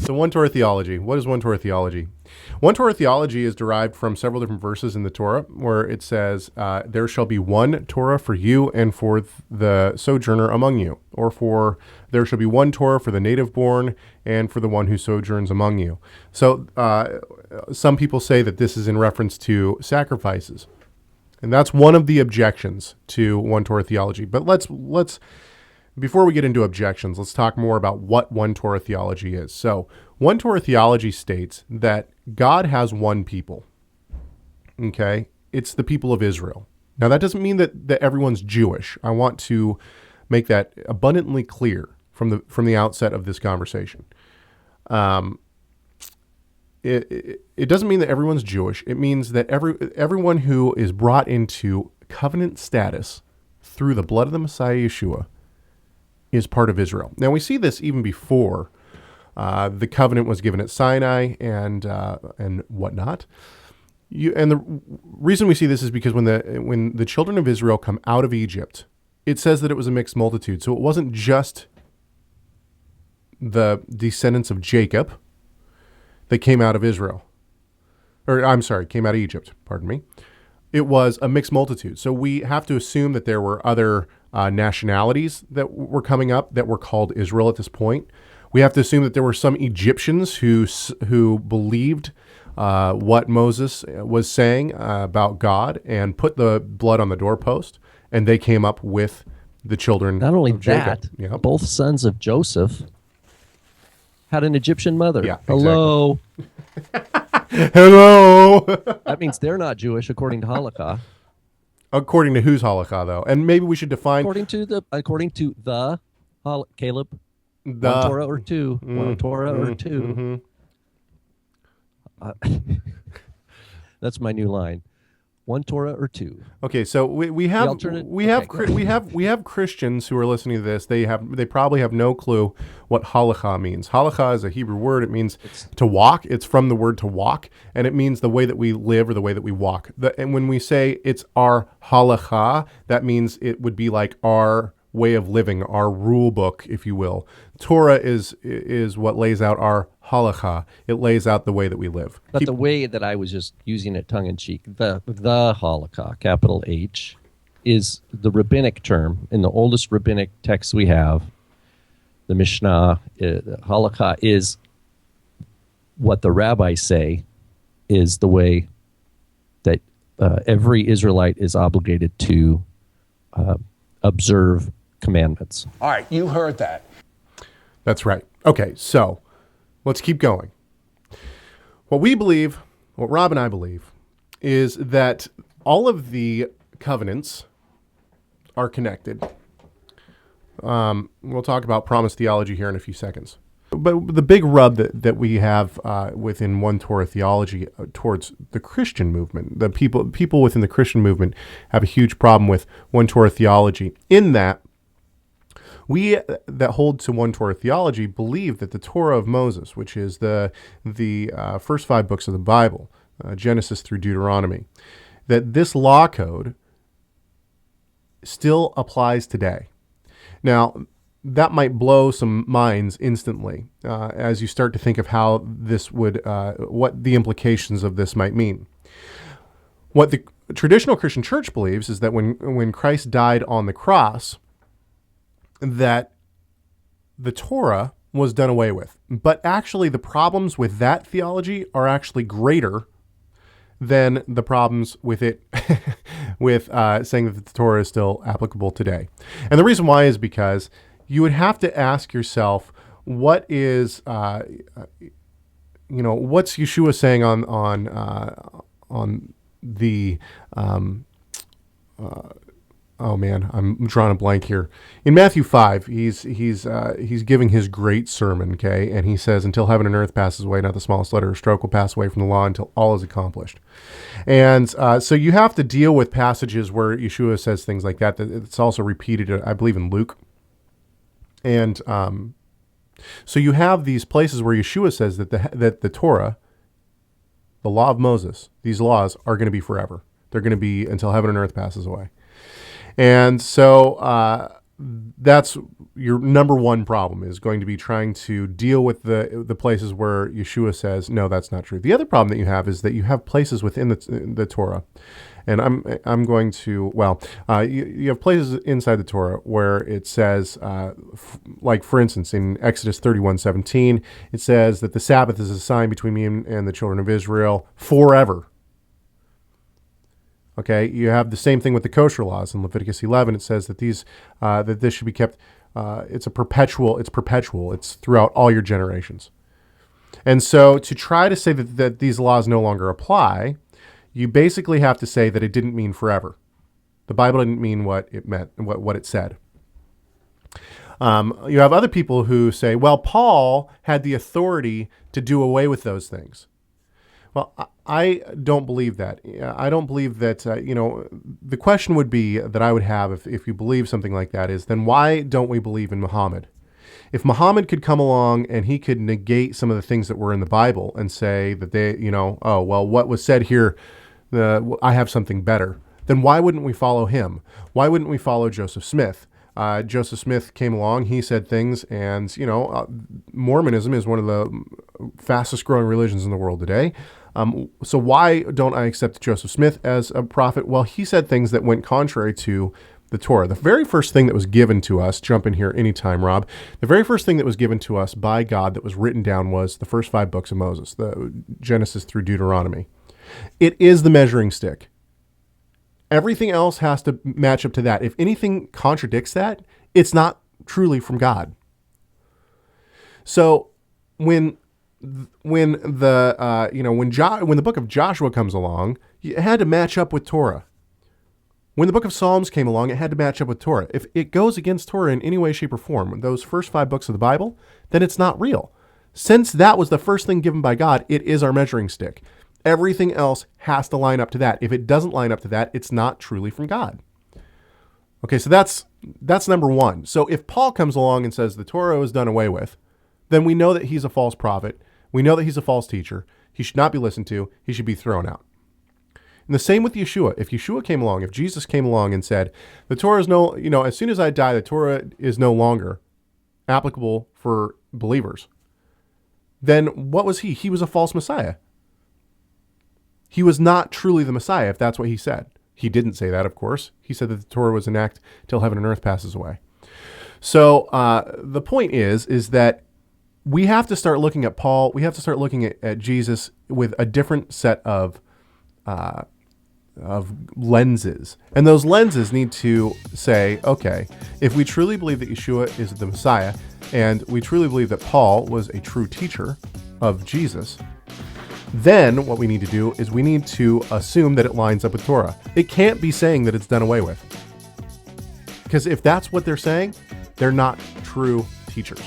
So one Torah theology. What is one Torah theology? One Torah theology is derived from several different verses in the Torah where it says, there shall be one Torah for you and for the sojourner among you, or there shall be one Torah for the native born and for the one who sojourns among you. So some people say that this is in reference to sacrifices. And that's one of the objections to one Torah theology. But let's before we get into objections, let's talk more about what one Torah theology is. So, one Torah theology states that God has one people. Okay? It's the people of Israel. Now, that doesn't mean that everyone's Jewish. I want to make that abundantly clear from the outset of this conversation. It doesn't mean that everyone's Jewish. It means that everyone who is brought into covenant status through the blood of the Messiah Yeshua is part of Israel. Now, we see this even before the covenant was given at Sinai and whatnot. And the reason we see this is because when the children of Israel come out of Egypt, it says that it was a mixed multitude. So it wasn't just the descendants of Jacob that came out of Israel. Came out of Egypt, pardon me. It was a mixed multitude. So we have to assume that there were other nationalities that were coming up that were called Israel at this point. We have to assume that there were some Egyptians who believed what Moses was saying about God and put the blood on the doorpost, and they came up with the children Not only of Jacob. that, Yep. both sons of Joseph had an Egyptian mother. Yeah, Hello. Hello. That means they're not Jewish according to Halakha. According to whose halakha, though? And maybe we should define According to the Caleb, the one Torah or two, one Torah or two. That's my new line. One Torah or two. Okay, so we have Christians who are listening to this. They probably have no clue what halakha means. Halakha is a Hebrew word. It means to walk. It's from the word to walk, and it means the way that we live or the way that we walk. And when we say it's our halakha, that means it would be like our way of living, our rule book, if you will. Torah is what lays out our halakha. It lays out the way that we live. But the way that I was just using it tongue-in-cheek, the halakha, capital H, is the rabbinic term. In the oldest rabbinic texts we have, the Mishnah, halakha is what the rabbis say is the way that every Israelite is obligated to observe commandments. All right, you heard that. That's right. Okay, so let's keep going. What we believe, what Rob and I believe, is that all of the covenants are connected. We'll talk about promise theology here in a few seconds. But the big rub that we have within one Torah theology towards the Christian movement, the people within the Christian movement have a huge problem with one Torah theology in that we that hold to one Torah theology believe that the Torah of Moses, which is the first 5 books of the Bible, Genesis through Deuteronomy, that this law code still applies today. Now, that might blow some minds instantly as you start to think of how this would, what the implications of this might mean. What the traditional Christian church believes is that when Christ died on the cross, that the Torah was done away with. But actually, the problems with that theology are actually greater than the problems with it, with saying that the Torah is still applicable today. And the reason why is because you would have to ask yourself, what is, what's Yeshua saying on the, oh man, I'm drawing a blank here. In Matthew 5, he's giving his great sermon, okay, and he says, "Until heaven and earth passes away, not the smallest letter or stroke will pass away from the law until all is accomplished." And so you have to deal with passages where Yeshua says things like that. It's also repeated, I believe, in Luke. And so you have these places where Yeshua says that the Torah, the law of Moses, these laws are going to be forever. They're going to be until heaven and earth passes away. And so that's your number one problem is going to be trying to deal with the places where Yeshua says, no, that's not true. The other problem that you have is that you have places within the Torah, and I'm going to, you have places inside the Torah where it says, like for instance, in Exodus 31:17, it says that the Sabbath is a sign between me and the children of Israel forever. Okay, you have the same thing with the kosher laws in Leviticus 11. It says that that this should be kept. It's perpetual. It's throughout all your generations. And so, to try to say that these laws no longer apply, you basically have to say that it didn't mean forever. The Bible didn't mean what it meant and what it said. You have other people who say, well, Paul had the authority to do away with those things. Well, I don't believe that. I don't believe that, the question would be that I would have if you believe something like that is, then why don't we believe in Muhammad? If Muhammad could come along and he could negate some of the things that were in the Bible and say that what was said here, I have something better, then why wouldn't we follow him? Why wouldn't we follow Joseph Smith? Joseph Smith came along, he said things, and, Mormonism is one of the fastest growing religions in the world today. So why don't I accept Joseph Smith as a prophet? Well, he said things that went contrary to the Torah. The very first thing that was given to us, jump in here anytime, Rob, the very first thing that was given to us by God that was written down was the first 5 books of Moses, the Genesis through Deuteronomy. It is the measuring stick. Everything else has to match up to that. If anything contradicts that, it's not truly from God. So when the book of Joshua comes along, it had to match up with Torah. When the book of Psalms came along, it had to match up with Torah. If it goes against Torah in any way, shape, or form, those first 5 books of the Bible, then it's not real. Since that was the first thing given by God, it is our measuring stick. Everything else has to line up to that. If it doesn't line up to that, it's not truly from God. Okay, so that's number one. So if Paul comes along and says the Torah is done away with, then we know that he's a false prophet. We know that he's a false teacher. He should not be listened to. He should be thrown out. And the same with Yeshua. If Yeshua came along, if Jesus came along and said, the Torah is as soon as I die, the Torah is no longer applicable for believers, then what was he? He was a false Messiah. He was not truly the Messiah, if that's what he said. He didn't say that, of course. He said that the Torah was an act till heaven and earth passes away. So the point is that we have to start looking at Paul. We have to start looking at Jesus with a different set of lenses. And those lenses need to say, okay, if we truly believe that Yeshua is the Messiah, and we truly believe that Paul was a true teacher of Jesus, then what we need to do is we need to assume that it lines up with Torah. It can't be saying that it's done away with. Because if that's what they're saying, they're not true teachers.